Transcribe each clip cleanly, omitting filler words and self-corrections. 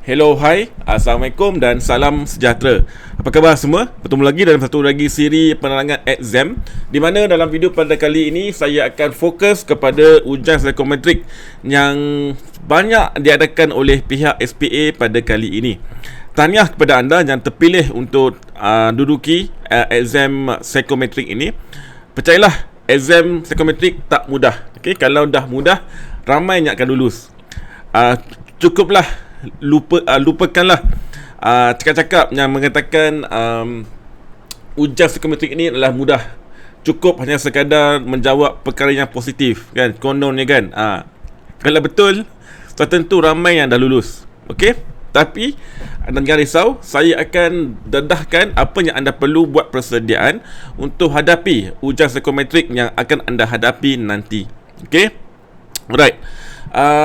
Hello, hai, Assalamualaikum dan salam sejahtera. Apa khabar semua? Bertemu lagi dalam satu lagi siri penerangan exam, di mana dalam video pada kali ini saya akan fokus kepada ujian psikometrik yang banyak diadakan oleh pihak SPA pada kali ini. Tahniah kepada anda yang terpilih untuk duduki exam psikometrik ini. Percayalah, exam psikometrik tak mudah. Okay? Kalau dah mudah, ramai yang akan lulus. Cukuplah lupakanlah cakap-cakap yang mengatakan ujian psikometrik ini adalah mudah. Cukup hanya sekadar menjawab perkara yang positif, kan, kononnya kan. Kalau betul, tentu ramai yang dah lulus. Okey, tapi anda jangan risau, saya akan dedahkan apa yang anda perlu buat persediaan untuk hadapi ujian psikometrik yang akan anda hadapi nanti. Okey, alright.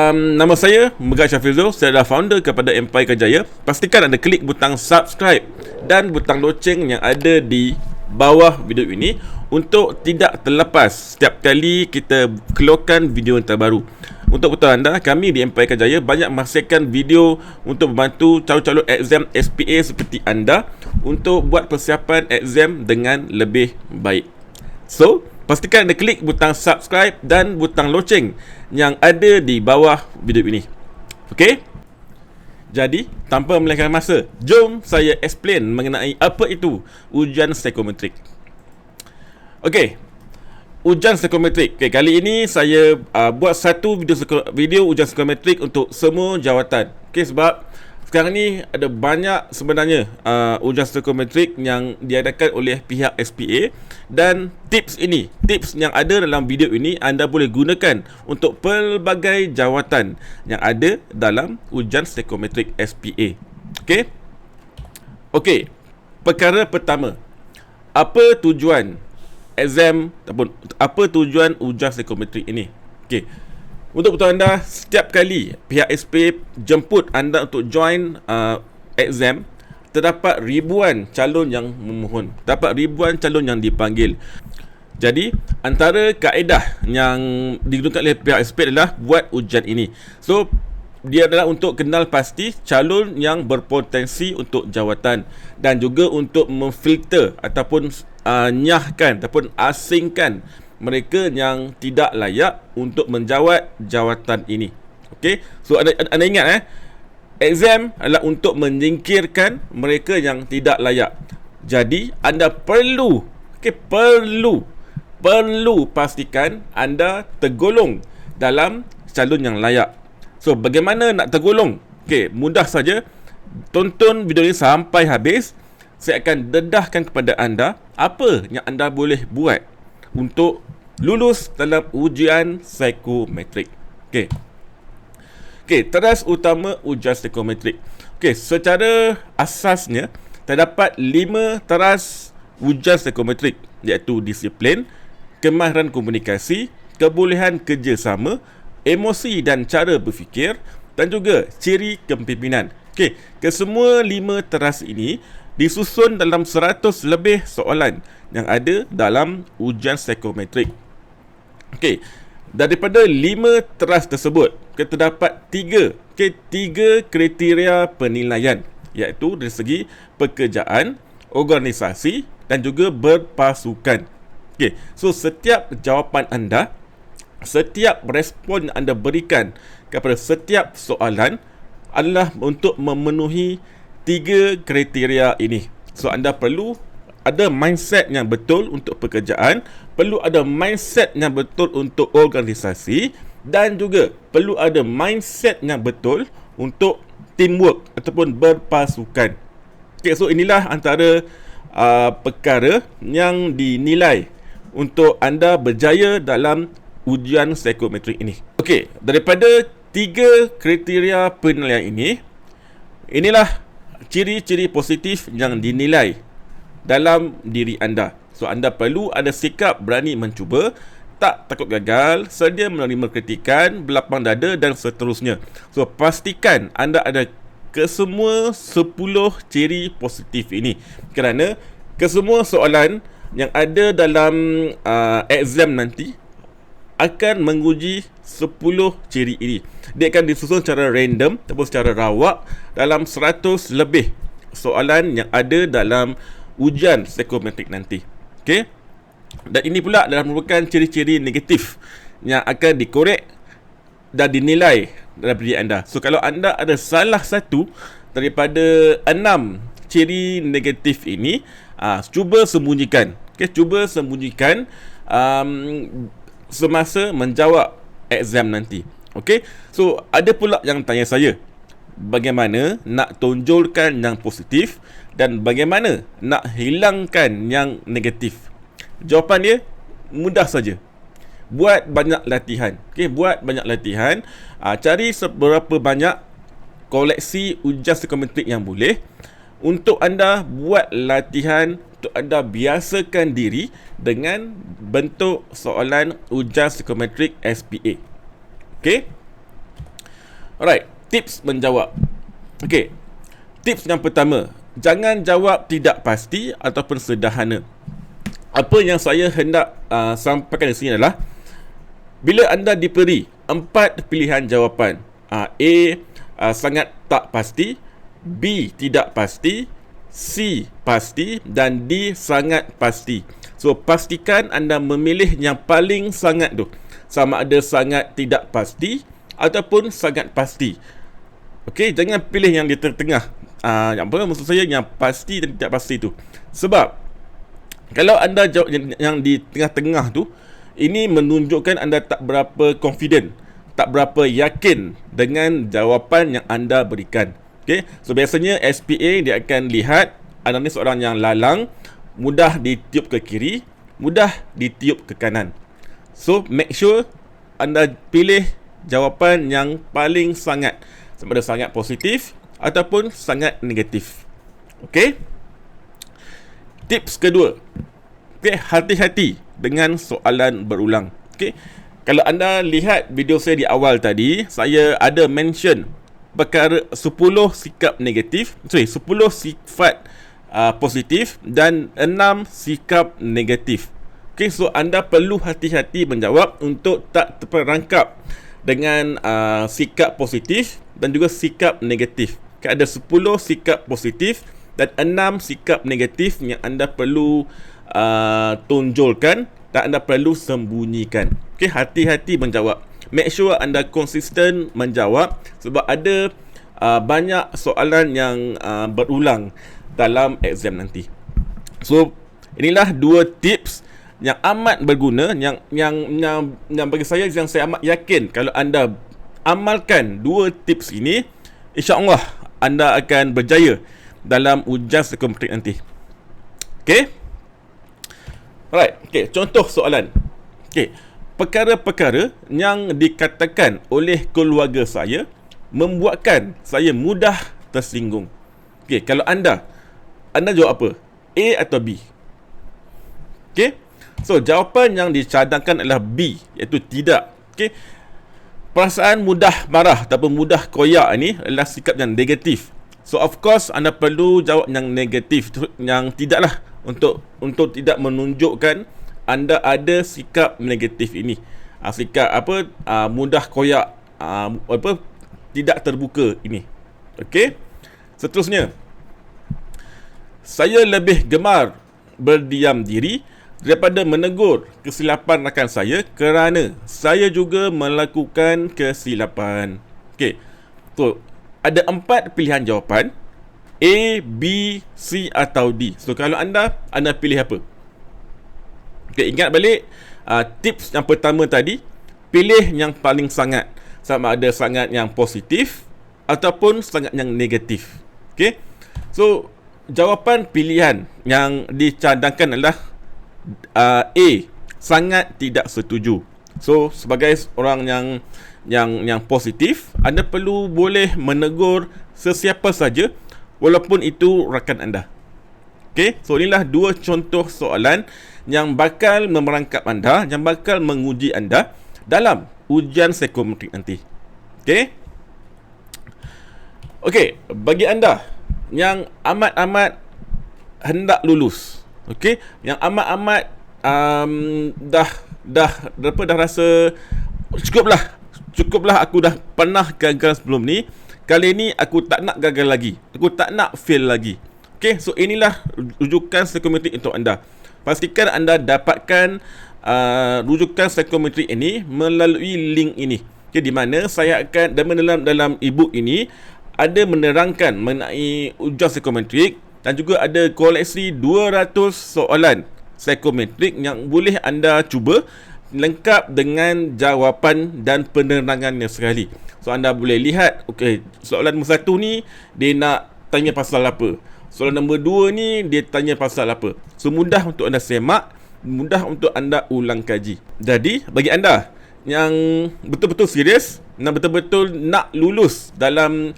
Nama saya Megat Syafizul. Saya adalah founder kepada Empire Kejaya. Pastikan anda klik butang subscribe dan butang loceng yang ada di bawah video ini untuk tidak terlepas setiap kali kita keluarkan video yang terbaru. Untuk betul anda, kami di Empire Kejaya banyak menghasilkan video untuk membantu calon-calon exam SPA seperti anda untuk buat persiapan exam dengan lebih baik. So, pastikan anda klik butang subscribe dan butang loceng yang ada di bawah video ini. Okey? Jadi, tanpa melengahkan masa, jom saya explain mengenai apa itu ujian psikometrik. Okey, ujian psikometrik. Okay, kali ini saya buat satu video ujian psikometrik untuk semua jawatan. Okey, sebab sekarang ni ada banyak sebenarnya ujian psikometrik yang diadakan oleh pihak SPA, dan tips yang ada dalam video ini anda boleh gunakan untuk pelbagai jawatan yang ada dalam ujian psikometrik SPA. Okey? Okey, perkara pertama, apa tujuan exam ataupun apa tujuan ujian psikometrik ini? Okey, untuk betul anda, setiap kali pihak SPA jemput anda untuk join exam, terdapat ribuan calon yang memohon, terdapat ribuan calon yang dipanggil. Jadi, antara kaedah yang digunakan oleh pihak SPA adalah buat ujian ini. So, dia adalah untuk kenal pasti calon yang berpotensi untuk jawatan, dan juga untuk memfilter ataupun nyahkan ataupun asingkan mereka yang tidak layak untuk menjawat jawatan ini. Okey, so anda ingat exam adalah untuk menyingkirkan mereka yang tidak layak. Jadi anda perlu pastikan anda tergolong dalam calon yang layak. So bagaimana nak tergolong? Okey, mudah saja. Tonton video ini sampai habis. Saya akan dedahkan kepada anda apa yang anda boleh buat untuk lulus dalam ujian psikometrik. Okey, teras utama ujian psikometrik. Okey, secara asasnya terdapat 5 teras ujian psikometrik, iaitu disiplin, kemahiran komunikasi, kebolehan kerjasama, emosi dan cara berfikir, dan juga ciri kepimpinan. Okey, kesemua 5 teras ini disusun dalam 100 lebih soalan yang ada dalam ujian psikometrik. Okey, daripada 5 teras tersebut, terdapat 3 kriteria penilaian, iaitu dari segi pekerjaan, organisasi dan juga berpasukan. Okey, so setiap jawapan anda, setiap respon yang anda berikan kepada setiap soalan adalah untuk memenuhi 3 kriteria ini. So anda perlu ada mindset yang betul untuk pekerjaan, perlu ada mindset yang betul untuk organisasi, dan juga perlu ada mindset yang betul untuk teamwork ataupun berpasukan. Okay, so inilah antara perkara yang dinilai untuk anda berjaya dalam ujian psikometrik ini. Okey, daripada 3 kriteria penilaian ini, inilah ciri-ciri positif yang dinilai dalam diri anda. So anda perlu ada sikap berani mencuba, tak takut gagal, sedia menerima kritikan, berlapang dada dan seterusnya. So pastikan anda ada kesemua 10 ciri positif ini, kerana kesemua soalan yang ada dalam exam nanti akan menguji 10 ciri ini. Dia akan disusun secara random ataupun secara rawak dalam 100 lebih soalan yang ada dalam ujian psikometrik nanti. Okey. Dan ini pula adalah merupakan ciri-ciri negatif yang akan dikorek dan dinilai dalam diri anda. So kalau anda ada salah satu daripada 6 ciri negatif ini, cuba sembunyikan. Okay, cuba sembunyikan semasa menjawab exam nanti. Okay, so ada pula yang tanya saya, bagaimana nak tonjolkan yang positif dan bagaimana nak hilangkan yang negatif? Jawapan dia mudah saja. Buat banyak latihan. Okay, buat banyak latihan. Cari seberapa banyak koleksi ujian psikometrik yang boleh. Untuk anda buat latihan, untuk anda biasakan diri dengan bentuk soalan ujian psikometrik SPA. Okay. Alright, tips menjawab. Okay, tips yang pertama, jangan jawab tidak pasti ataupun sederhana. Apa yang saya hendak sampaikan di sini adalah, bila anda diberi 4 pilihan jawapan, A sangat tak pasti, B tidak pasti, C pasti dan D sangat pasti. So pastikan anda memilih yang paling sangat tu, sama ada sangat tidak pasti ataupun sangat pasti. Okey, jangan pilih yang di tengah-tengah. Apa maksud saya yang pasti dan tidak pasti tu. Sebab kalau anda jawab yang di tengah-tengah tu, ini menunjukkan anda tak berapa confident, tak berapa yakin dengan jawapan yang anda berikan. Okay? So biasanya SPA dia akan lihat anda ni seorang yang lalang, mudah ditiup ke kiri, mudah ditiup ke kanan. So make sure anda pilih jawapan yang paling sangat, sama ada sangat positif ataupun sangat negatif. Okay? Tips kedua, okay, hati-hati dengan soalan berulang. Okay? Kalau anda lihat video saya di awal tadi, saya ada mention perkara 10 sikap negatif, 10 sifat positif dan 6 sikap negatif. Okay, so anda perlu hati-hati menjawab untuk tak terperangkap dengan sikap positif dan juga sikap negatif. Okay, ada 10 sikap positif dan 6 sikap negatif yang anda perlu tonjolkan dan anda perlu sembunyikan. Okay, hati-hati menjawab. Make sure anda konsisten menjawab sebab ada banyak soalan yang berulang dalam exam nanti. So inilah 2 tips yang amat berguna, yang bagi saya, yang saya amat yakin kalau anda amalkan 2 tips ini, insya-Allah anda akan berjaya dalam ujian psikometrik nanti. Okey? Alright, okey, contoh soalan. Okey, perkara-perkara yang dikatakan oleh keluarga saya membuatkan saya mudah tersinggung. Okey, kalau anda jawab apa? A atau B? Okey. So, jawapan yang dicadangkan adalah B, iaitu tidak. Okey. Perasaan mudah marah ataupun mudah koyak ini adalah sikap yang negatif. So, of course anda perlu jawab yang negatif, yang tidaklah, untuk tidak menunjukkan anda ada sikap negatif ini. Sikap apa? Mudah koyak, tidak terbuka ini. Okey. Seterusnya, saya lebih gemar berdiam diri daripada menegur kesilapan rakan saya kerana saya juga melakukan kesilapan. Okey. So, ada 4 pilihan jawapan, A, B, C atau D. So, kalau anda pilih apa? Okey, ingat balik tips yang pertama tadi, pilih yang paling sangat, sama ada sangat yang positif ataupun sangat yang negatif. Okey. So, jawapan pilihan yang dicadangkan adalah A, sangat tidak setuju. So sebagai orang yang positif, anda perlu boleh menegur sesiapa saja walaupun itu rakan anda. Okey, so inilah 2 contoh soalan yang bakal memerangkap anda, yang bakal menguji anda dalam ujian psikometrik nanti. Okey. Okey, bagi anda yang amat-amat hendak lulus, okey, yang amat-amat dah dah rasa cukuplah aku dah pernah gagal sebelum ni. Kali ni aku tak nak gagal lagi. Aku tak nak fail lagi. Okay, so inilah rujukan psikometrik untuk anda. Pastikan anda dapatkan rujukan psikometrik ini melalui link ini. Okay, di mana saya akan dalam e-book ini ada menerangkan mengenai ujian psikometrik dan juga ada koleksi 200 soalan psikometrik yang boleh anda cuba lengkap dengan jawapan dan penerangannya sekali. So anda boleh lihat, okey, soalan nombor 1 ni dia nak tanya pasal apa. Soalan nombor 2 ni dia tanya pasal apa. So mudah untuk anda semak, mudah untuk anda ulang kaji. Jadi bagi anda yang betul-betul serius dan betul-betul nak lulus dalam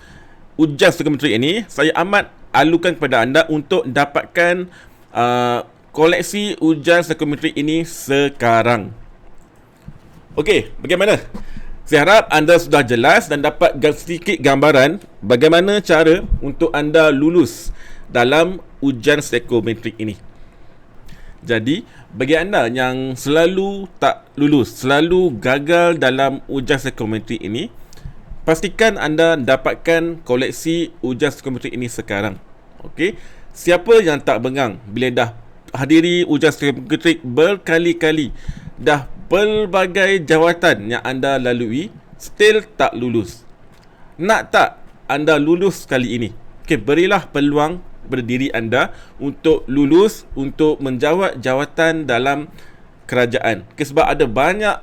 ujian psikometrik ini, saya amat alukan kepada anda untuk dapatkan koleksi ujian psikometrik ini sekarang. Okey, bagaimana? Saya harap anda sudah jelas dan dapat sedikit gambaran bagaimana cara untuk anda lulus dalam ujian psikometrik ini. Jadi, bagi anda yang selalu tak lulus, selalu gagal dalam ujian psikometrik ini, pastikan anda dapatkan koleksi ujian psikometrik ini sekarang. Okey, siapa yang tak bengang bila dah hadiri ujian psikometrik berkali-kali, dah pelbagai jawatan yang anda lalui, still tak lulus? Nak tak anda lulus kali ini? Okey, berilah peluang kepada diri anda untuk lulus, untuk menjawat jawatan dalam kerajaan. Okay, sebab ada banyak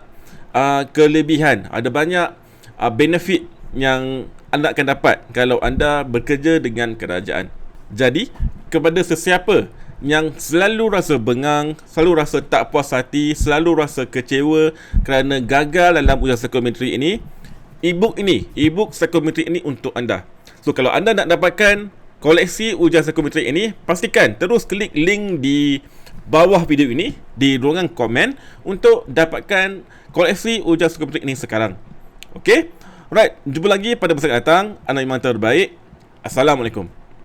kelebihan, ada banyak benefit yang anda akan dapat kalau anda bekerja dengan kerajaan. Jadi, kepada sesiapa yang selalu rasa bengang, selalu rasa tak puas hati, selalu rasa kecewa kerana gagal dalam ujian psikometrik ini, e-book psikometrik ini untuk anda. So kalau anda nak dapatkan koleksi ujian psikometrik ini, pastikan terus klik link di bawah video ini, di ruangan komen, untuk dapatkan koleksi ujian psikometrik ini sekarang. Okey? Alright, jumpa lagi pada masa akan datang. Anda memang terbaik. Assalamualaikum.